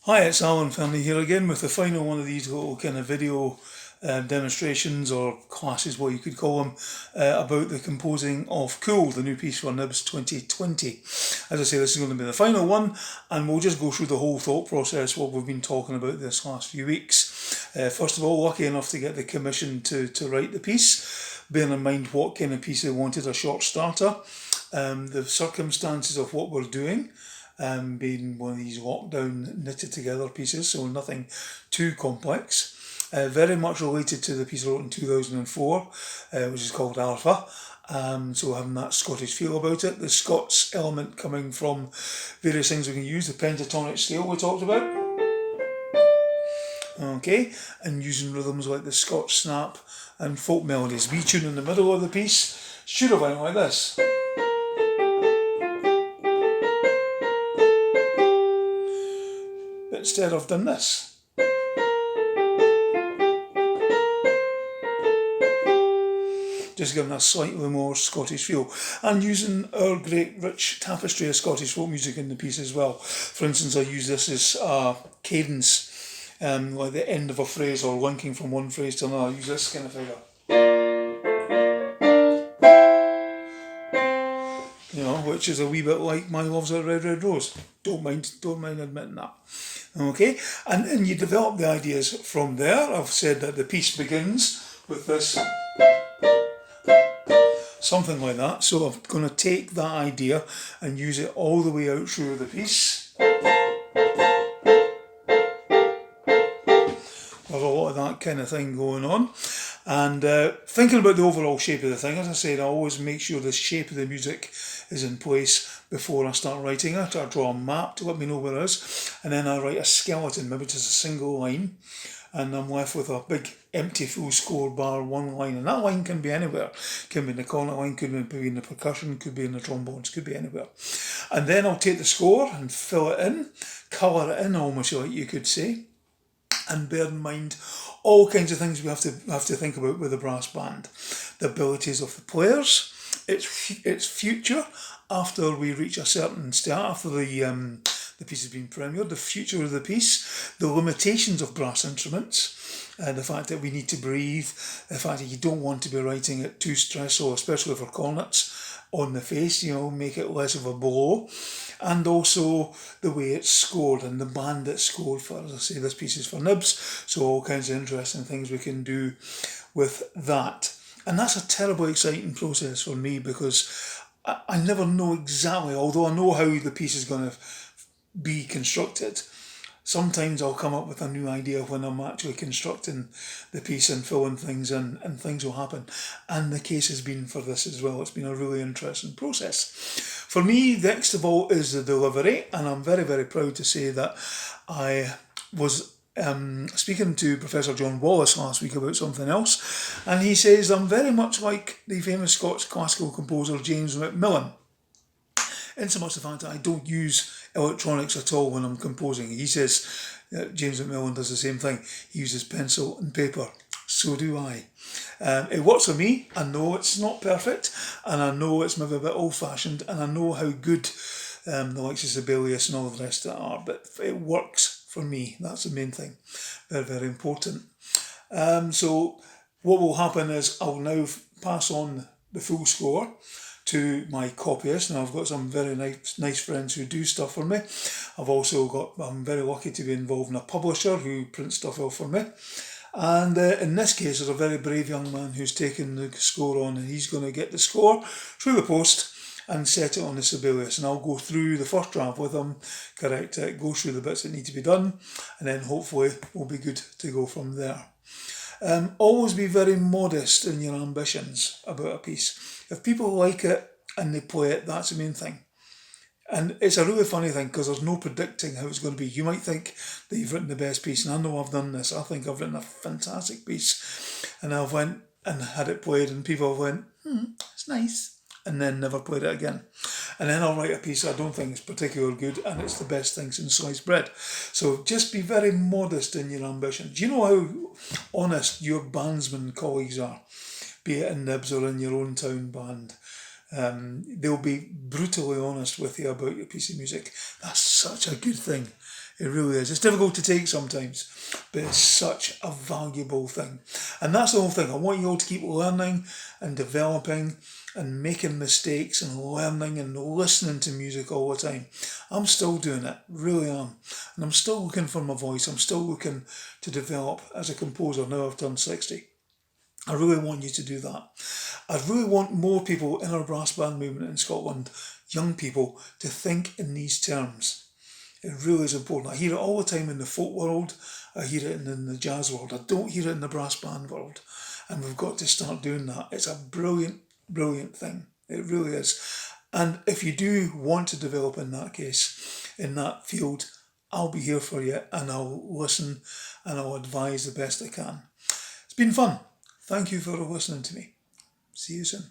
Hi, it's Alan Fernie here again with the final one of these little kind of video demonstrations or classes, what you could call them, about the composing of Cool, the new piece for NYBBS 2020. As I say, this is going to be the final one, and we'll just go through the whole thought process, what we've been talking about this last few weeks. First of all, lucky enough to get the commission to write the piece, bearing in mind what kind of piece they wanted, a short starter, the circumstances of what we're doing, being one of these lockdown knitted together pieces, so nothing too complex. Very much related to the piece I wrote in 2004, which is called Alpha. So having that Scottish feel about it. The Scots element coming from various things we can use, the pentatonic scale we talked about. Okay, and using rhythms like the Scotch snap and folk melodies. We tune in the middle of the piece should have went like this. But instead I've done this. Just giving a slightly more Scottish feel, and using our great rich tapestry of Scottish folk music in the piece as well. For instance, I use this as a cadence, like the end of a phrase or linking from one phrase to another. I use this kind of figure. You know, which is a wee bit like My Love's a Red, Red Rose. Don't mind admitting that. Okay, and you develop the ideas from there. I've said that the piece begins with this, something like that. So I'm going to take that idea and use it all the way out through the piece. There's a lot of that kind of thing going on. And thinking about the overall shape of the thing, as I said, I always make sure the shape of the music is in place before I start writing it. I draw a map to let me know where it is, and then I write a skeleton, maybe just a single line, and I'm left with a big empty full score bar, one line, and that line can be anywhere. Can be in the corner line, could be in the percussion, could be in the trombones, could be anywhere. And then I'll take the score and fill it in, colour it in almost, like you could say, and bear in mind all kinds of things we have to think about with the brass band. The abilities of the players, its future after we reach a certain start, after the piece has been premiered, the future of the piece, the limitations of brass instruments, the fact that we need to breathe, the fact that you don't want to be writing it too stressful, especially for cornets on the face, make it less of a blow, and also the way it's scored and the band it's scored for. As I say, this piece is for NYBBS, so all kinds of interesting things we can do with that. And that's a terribly exciting process for me, because I never know exactly, although I know how the piece is going to be constructed. Sometimes I'll come up with a new idea when I'm actually constructing the piece and filling things in, and things will happen. And the case has been for this as well. It's been a really interesting process. For me, next of all is the delivery, and I'm very, very proud to say that I was speaking to Professor John Wallace last week about something else, and he says I'm very much like the famous Scots classical composer James Macmillan, in so much the fact that I don't use electronics at all when I'm composing. He says James Macmillan does the same thing. He uses pencil and paper. So do I. It works for me. I know it's not perfect, and I know it's maybe a bit old-fashioned, and I know how good the likes of Sibelius and all the rest of it are, but it works for me. That's the main thing. Very, very important. So what will happen is I'll now pass on the full score to my copyist. Now I've got some very nice friends who do stuff for me. I'm very lucky to be involved in a publisher who prints stuff out for me. And in this case, there's a very brave young man who's taken the score on, and he's going to get the score through the post and set it on the Sibelius. And I'll go through the first draft with him, correct it, go through the bits that need to be done, and then hopefully we'll be good to go from there. Always be very modest in your ambitions about a piece. If people like it and they play it, that's the main thing. And it's a really funny thing, because there's no predicting how it's going to be. You might think that you've written the best piece, and I know I've done this. I think I've written a fantastic piece, and I've went and had it played, and people have went, it's nice, and then never played it again. And then I'll write a piece I don't think is particularly good, and it's the best thing since sliced bread. So just be very modest in your ambition. Do you know how honest your bandsman colleagues are, be it in NYBBS or in your own town band? They'll be brutally honest with you about your piece of music. That's such a good thing. It really is. It's difficult to take sometimes, but it's such a valuable thing. And that's the whole thing. I want you all to keep learning and developing and making mistakes and learning and listening to music all the time. I'm still doing it, really am. And I'm still looking for my voice. I'm still looking to develop as a composer now I've turned 60. I really want you to do that. I really want more people in our brass band movement in Scotland, young people, to think in these terms. It really is important. I hear it all the time in the folk world. I hear it in the jazz world. I don't hear it in the brass band world. And we've got to start doing that. It's a brilliant, brilliant thing. It really is. And if you do want to develop in that case, in that field, I'll be here for you and I'll listen and I'll advise the best I can. It's been fun. Thank you for listening to me. See you soon.